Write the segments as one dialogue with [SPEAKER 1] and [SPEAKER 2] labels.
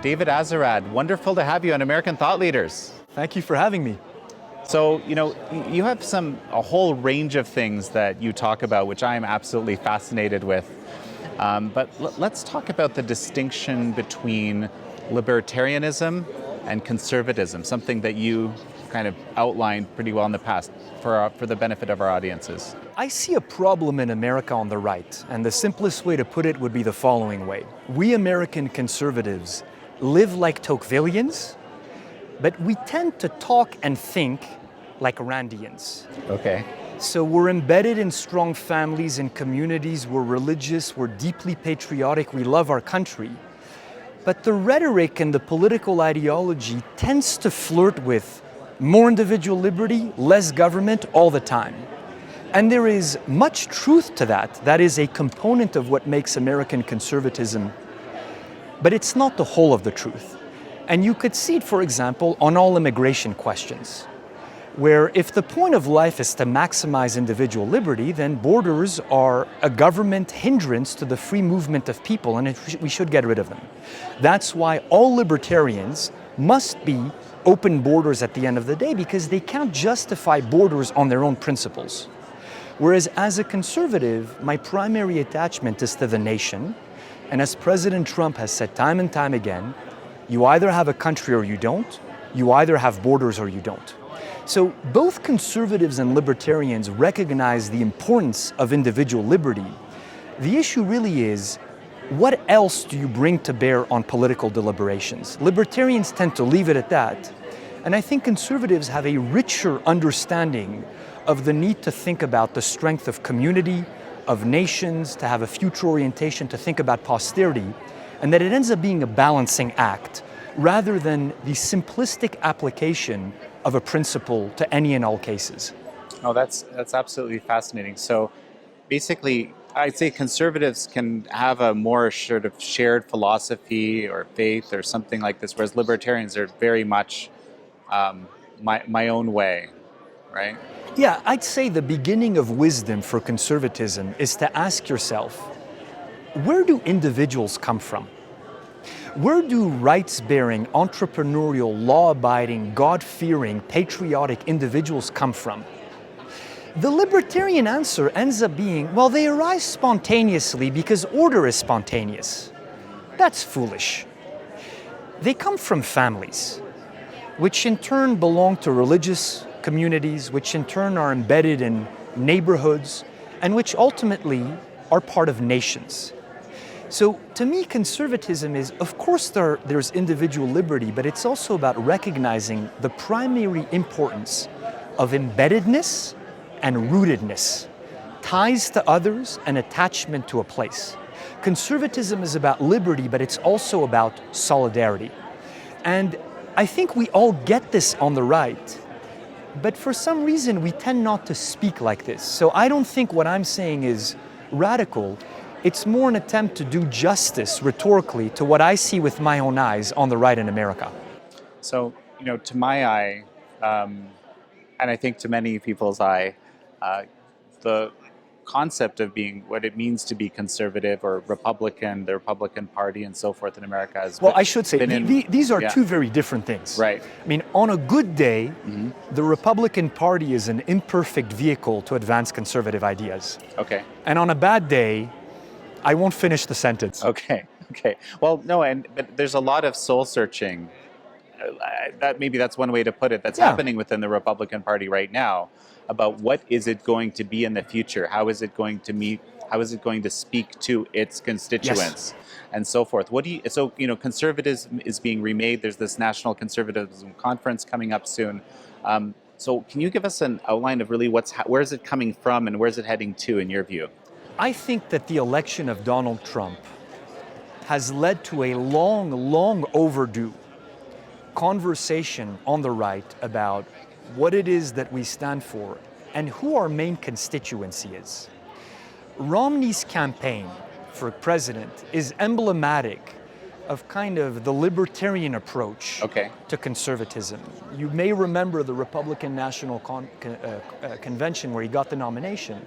[SPEAKER 1] David Azerrad, wonderful to have you on American Thought Leaders.
[SPEAKER 2] Thank you for having me.
[SPEAKER 1] So, you have a whole range of things that you talk about, which I am absolutely fascinated with. But let's talk about the distinction between libertarianism and conservatism, something that you kind of outlined pretty well in the past for the benefit of our audiences.
[SPEAKER 2] I see a problem in America on the right, and the simplest way to put it would be the following way. We American conservatives live like Tocquevillians, but we tend to talk and think like Randians.
[SPEAKER 1] Okay.
[SPEAKER 2] So we're embedded in strong families and communities, we're religious, we're deeply patriotic, we love our country. But the rhetoric and the political ideology tends to flirt with more individual liberty, less government all the time. And there is much truth to that. That is a component of what makes American conservatism. But it's not the whole of the truth. And you could see it, for example, on all immigration questions, where if the point of life is to maximize individual liberty, then borders are a government hindrance to the free movement of people, and we should get rid of them. That's why all libertarians must be open borders at the end of the day, because they can't justify borders on their own principles. Whereas as a conservative, my primary attachment is to the nation, and as President Trump has said time and time again, you either have a country or you don't, you either have borders or you don't. So both conservatives and libertarians recognize the importance of individual liberty. The issue really is, what else do you bring to bear on political deliberations? Libertarians tend to leave it at that, and I think conservatives have a richer understanding of the need to think about the strength of community, of nations, to have a future orientation, to think about posterity, and that it ends up being a balancing act rather than the simplistic application of a principle to any and all cases.
[SPEAKER 1] Oh, that's absolutely fascinating. So basically, I'd say conservatives can have a more sort of shared philosophy or faith or something like this, whereas libertarians are very much my own way, right?
[SPEAKER 2] Yeah, I'd say the beginning of wisdom for conservatism is to ask yourself, where do individuals come from? Where do rights-bearing, entrepreneurial, law-abiding, God-fearing, patriotic individuals come from? The libertarian answer ends up being, well, they arise spontaneously because order is spontaneous. That's foolish. They come from families, which in turn belong to religious communities, which in turn are embedded in neighborhoods, and which ultimately are part of nations. So to me, conservatism is, of course, there's individual liberty, but it's also about recognizing the primary importance of embeddedness and rootedness, ties to others and attachment to a place. Conservatism is about liberty, but it's also about solidarity. And I think we all get this on the right, but for some reason we tend not to speak like this. So I don't think what I'm saying is radical. It's more an attempt to do justice rhetorically to what I see with my own eyes on the right in America.
[SPEAKER 1] So, to my eye, and I think to many people's eye, the concept of being what it means to be conservative or Republican, the Republican Party and so forth in America has
[SPEAKER 2] I should say, these are two very different things.
[SPEAKER 1] Right.
[SPEAKER 2] I mean, on a good day, the Republican Party is an imperfect vehicle to advance conservative ideas.
[SPEAKER 1] Okay.
[SPEAKER 2] And on a bad day, I won't finish the sentence.
[SPEAKER 1] Okay. Well, no, but there's a lot of soul searching. That's one way to put it. That's happening within the Republican Party right now about what is it going to be in the future? How is it going to meet? How is it going to speak to its constituents, and so forth? Conservatism is being remade. There's this National Conservatism Conference coming up soon. So can you give us an outline of really where is it coming from and where is it heading to in your view?
[SPEAKER 2] I think that the election of Donald Trump has led to a long overdue conversation on the right about what it is that we stand for and who our main constituency is. Romney's campaign for president is emblematic of kind of the libertarian approach to conservatism. You may remember the Republican National Convention where he got the nomination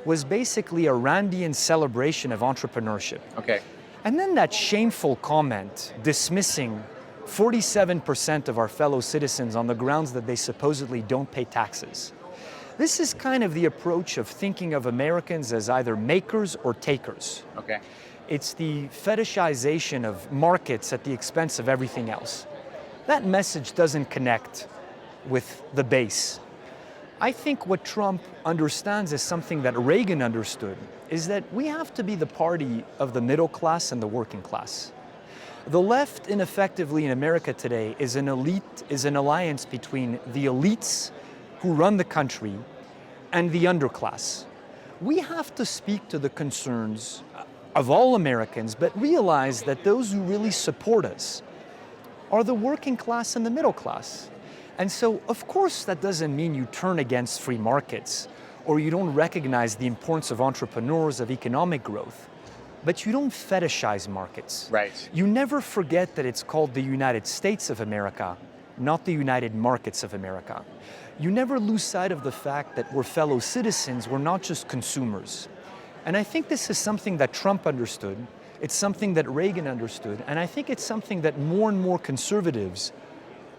[SPEAKER 2] was basically a Randian celebration of entrepreneurship.
[SPEAKER 1] Okay.
[SPEAKER 2] And then that shameful comment dismissing 47% of our fellow citizens on the grounds that they supposedly don't pay taxes. This is kind of the approach of thinking of Americans as either makers or takers.
[SPEAKER 1] Okay.
[SPEAKER 2] It's the fetishization of markets at the expense of everything else. That message doesn't connect with the base. I think what Trump understands is something that Reagan understood, is that we have to be the party of the middle class and the working class. The left, ineffectively in America today, is an alliance between the elites who run the country and the underclass. We have to speak to the concerns of all Americans, but realize that those who really support us are the working class and the middle class. And so, of course, that doesn't mean you turn against free markets or you don't recognize the importance of entrepreneurs, of economic growth, but you don't fetishize markets.
[SPEAKER 1] Right.
[SPEAKER 2] You never forget that it's called the United States of America, not the United Markets of America. You never lose sight of the fact that we're fellow citizens, we're not just consumers. And I think this is something that Trump understood, it's something that Reagan understood, and I think it's something that more and more conservatives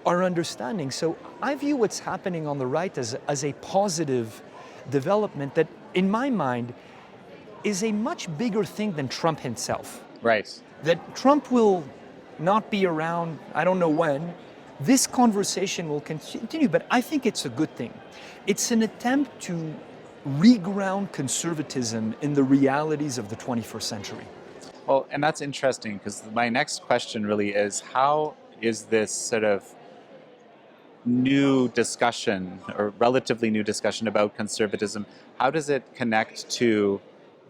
[SPEAKER 2] are understanding. So I view what's happening on the right as a positive development that, in my mind, is a much bigger thing than Trump himself.
[SPEAKER 1] Right.
[SPEAKER 2] That Trump will not be around, I don't know when. This conversation will continue, but I think it's a good thing. It's an attempt to reground conservatism in the realities of the 21st century.
[SPEAKER 1] Well, and that's interesting because my next question really is, how is this sort of new discussion or relatively new discussion about conservatism, how does it connect to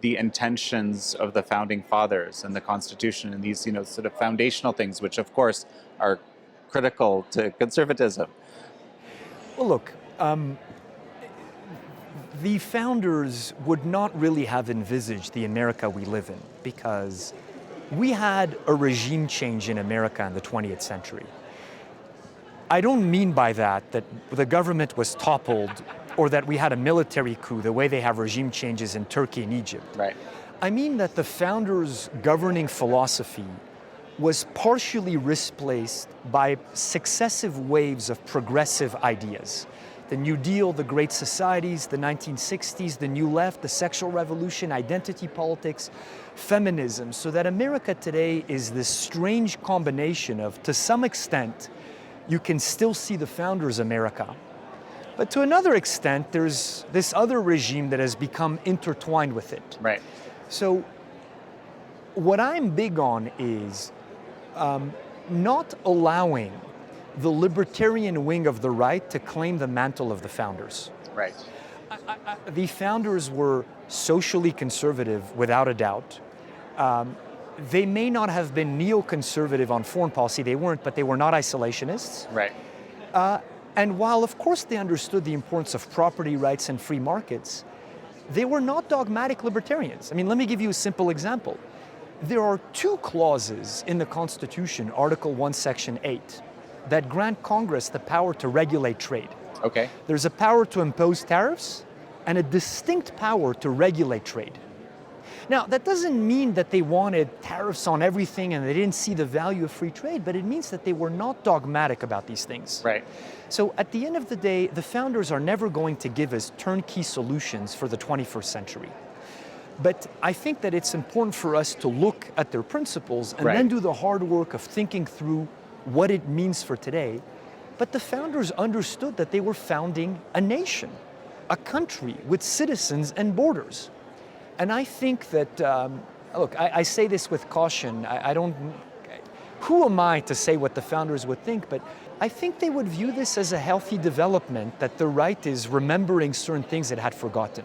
[SPEAKER 1] the intentions of the founding fathers and the Constitution and these, sort of foundational things, which of course are critical to conservatism?
[SPEAKER 2] Well, look, the founders would not really have envisaged the America we live in because we had a regime change in America in the 20th century. I don't mean by that the government was toppled or that we had a military coup the way they have regime changes in Turkey and Egypt.
[SPEAKER 1] Right.
[SPEAKER 2] I mean that the founders' governing philosophy was partially replaced by successive waves of progressive ideas. The New Deal, the Great Societies, the 1960s, the New Left, the sexual revolution, identity politics, feminism, so that America today is this strange combination of, to some extent, you can still see the founders' America. But to another extent, there's this other regime that has become intertwined with it.
[SPEAKER 1] Right.
[SPEAKER 2] So what I'm big on is not allowing the libertarian wing of the right to claim the mantle of the founders.
[SPEAKER 1] Right.
[SPEAKER 2] The founders were socially conservative, without a doubt. They may not have been neoconservative on foreign policy, they weren't, but they were not isolationists.
[SPEAKER 1] Right.
[SPEAKER 2] And while, of course, they understood the importance of property rights and free markets, they were not dogmatic libertarians. I mean, let me give you a simple example. There are two clauses in the Constitution, Article 1, Section 8, that grant Congress the power to regulate trade.
[SPEAKER 1] Okay.
[SPEAKER 2] There's a power to impose tariffs and a distinct power to regulate trade. Now, that doesn't mean that they wanted tariffs on everything and they didn't see the value of free trade, but it means that they were not dogmatic about these things.
[SPEAKER 1] Right.
[SPEAKER 2] So at the end of the day, the founders are never going to give us turnkey solutions for the 21st century. But I think that it's important for us to look at their principles and then do the hard work of thinking through what it means for today. But the founders understood that they were founding a nation, a country with citizens and borders. And I think that, look, I say this with caution. Who am I to say what the founders would think? But I think they would view this as a healthy development, that the right is remembering certain things it had forgotten.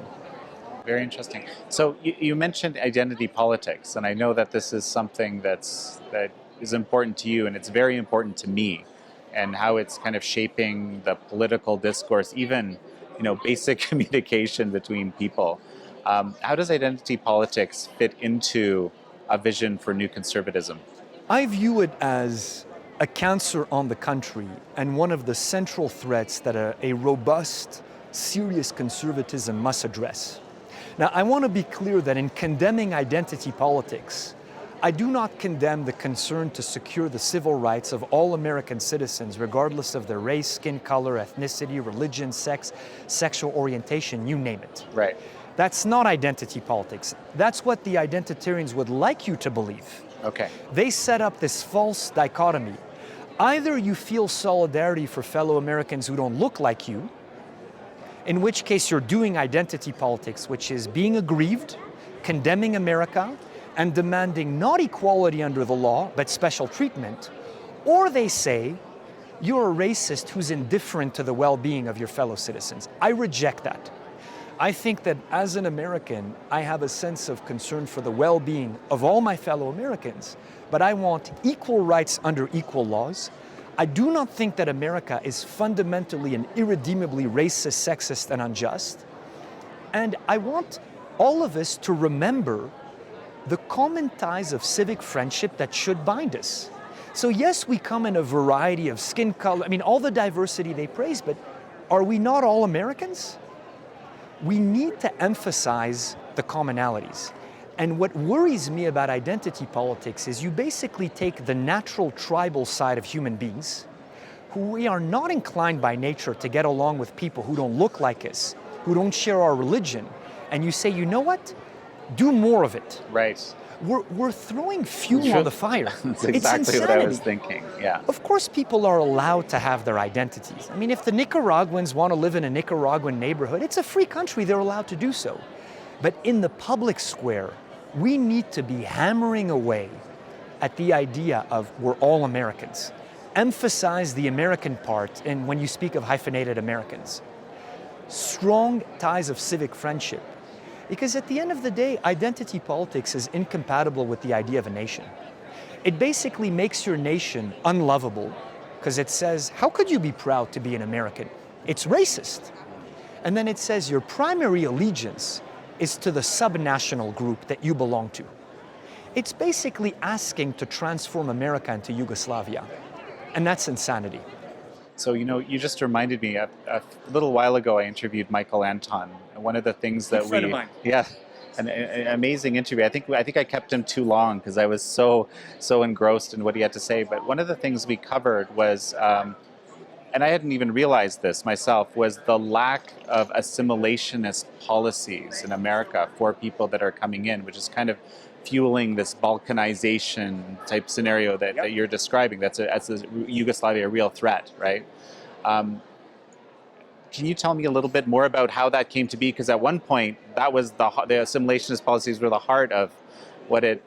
[SPEAKER 1] Very interesting. So you mentioned identity politics, and I know that this is something that is important to you, and it's very important to me, and how it's kind of shaping the political discourse, even basic communication between people. How does identity politics fit into a vision for new conservatism?
[SPEAKER 2] I view it as a cancer on the country and one of the central threats that a robust, serious conservatism must address. Now, I want to be clear that in condemning identity politics, I do not condemn the concern to secure the civil rights of all American citizens, regardless of their race, skin color, ethnicity, religion, sex, sexual orientation, you name it.
[SPEAKER 1] Right.
[SPEAKER 2] That's not identity politics. That's what the identitarians would like you to believe.
[SPEAKER 1] Okay.
[SPEAKER 2] They set up this false dichotomy. Either you feel solidarity for fellow Americans who don't look like you, in which case you're doing identity politics, which is being aggrieved, condemning America, and demanding not equality under the law, but special treatment, or they say, you're a racist who's indifferent to the well-being of your fellow citizens. I reject that. I think that as an American, I have a sense of concern for the well-being of all my fellow Americans, but I want equal rights under equal laws. I do not think that America is fundamentally and irredeemably racist, sexist, and unjust. And I want all of us to remember the common ties of civic friendship that should bind us. So yes, we come in a variety of skin color, all the diversity they praise, but are we not all Americans? We need to emphasize the commonalities. And what worries me about identity politics is you basically take the natural tribal side of human beings, who we are not inclined by nature to get along with people who don't look like us, who don't share our religion, and you say, you know what? Do more of it.
[SPEAKER 1] Right.
[SPEAKER 2] We're throwing fuel on the fire.
[SPEAKER 1] That's
[SPEAKER 2] It's
[SPEAKER 1] exactly what I
[SPEAKER 2] insanity.
[SPEAKER 1] was thinking. Yeah.
[SPEAKER 2] Of course, people are allowed to have their identities. If the Nicaraguans want to live in a Nicaraguan neighborhood, it's a free country, they're allowed to do so. But in the public square, we need to be hammering away at the idea of we're all Americans. Emphasize the American part, and when you speak of hyphenated Americans. Strong ties of civic friendship. Because at the end of the day, identity politics is incompatible with the idea of a nation. It basically makes your nation unlovable because it says, how could you be proud to be an American? It's racist. And then it says your primary allegiance is to the subnational group that you belong to. It's basically asking to transform America into Yugoslavia. And that's insanity.
[SPEAKER 1] So, you just reminded me, a little while ago I interviewed Michael Anton. And one of the things that
[SPEAKER 2] friend of mine.
[SPEAKER 1] Yeah, an amazing interview. I think I kept him too long because I was so engrossed in what he had to say. But one of the things we covered was, and I hadn't even realized this myself, was the lack of assimilationist policies in America for people that are coming in, which is kind of fueling this Balkanization type scenario that you're describing. That's Yugoslavia a real threat, right? Can you tell me a little bit more about how that came to be? Because at one point, that was the assimilationist policies were the heart of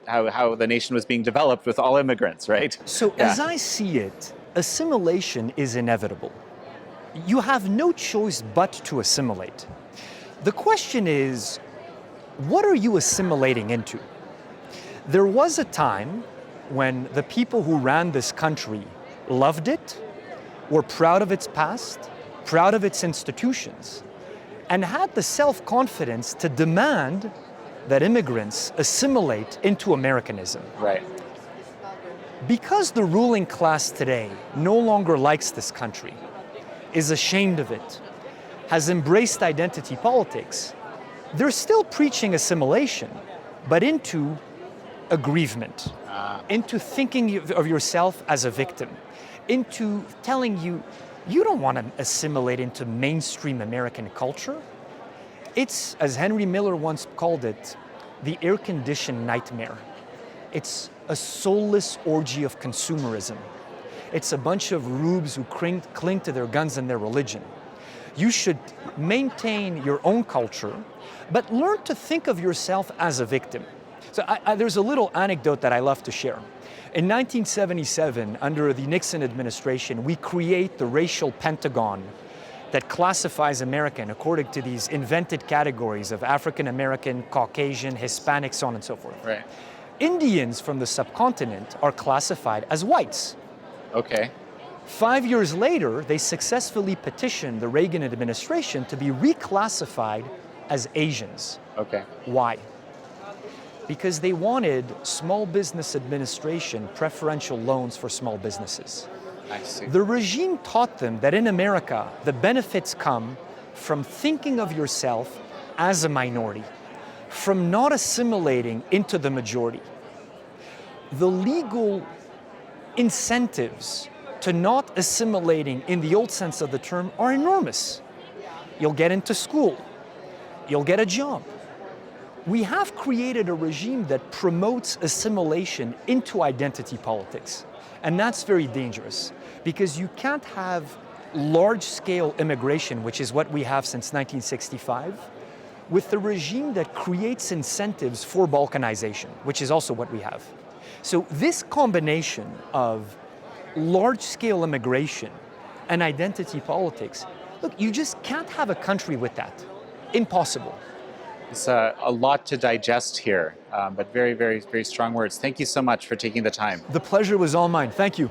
[SPEAKER 1] how the nation was being developed with all immigrants, right?
[SPEAKER 2] So as I see it, assimilation is inevitable. You have no choice but to assimilate. The question is, what are you assimilating into? There was a time when the people who ran this country loved it, were proud of its past, proud of its institutions, and had the self-confidence to demand that immigrants assimilate into Americanism.
[SPEAKER 1] Right.
[SPEAKER 2] Because the ruling class today no longer likes this country, is ashamed of it, has embraced identity politics, they're still preaching assimilation, but into aggrievement, into thinking of yourself as a victim, into telling you, you don't want to assimilate into mainstream American culture. It's, as Henry Miller once called it, the air-conditioned nightmare. It's a soulless orgy of consumerism. It's a bunch of rubes who cling to their guns and their religion. You should maintain your own culture, but learn to think of yourself as a victim. So there's a little anecdote that I love to share. In 1977, under the Nixon administration, we create the racial pentagon that classifies American according to these invented categories of African American, Caucasian, Hispanic, so on and so forth.
[SPEAKER 1] Right.
[SPEAKER 2] Indians from the subcontinent are classified as whites.
[SPEAKER 1] Okay.
[SPEAKER 2] 5 years later, they successfully petitioned the Reagan administration to be reclassified as Asians.
[SPEAKER 1] Okay.
[SPEAKER 2] Why? Because they wanted Small Business Administration preferential loans for small businesses.
[SPEAKER 1] I see.
[SPEAKER 2] The regime taught them that in America, the benefits come from thinking of yourself as a minority, from not assimilating into the majority. the legal incentives to not assimilating in the old sense of the term are enormous. You'll get into school, you'll get a job. We have created a regime that promotes assimilation into identity politics. And that's very dangerous because you can't have large-scale immigration, which is what we have since 1965, with a regime that creates incentives for balkanization, which is also what we have. So this combination of large-scale immigration and identity politics, look, you just can't have a country with that. Impossible.
[SPEAKER 1] It's a lot to digest here, but very, very, very strong words. Thank you so much for taking the time.
[SPEAKER 2] The pleasure was all mine. Thank you.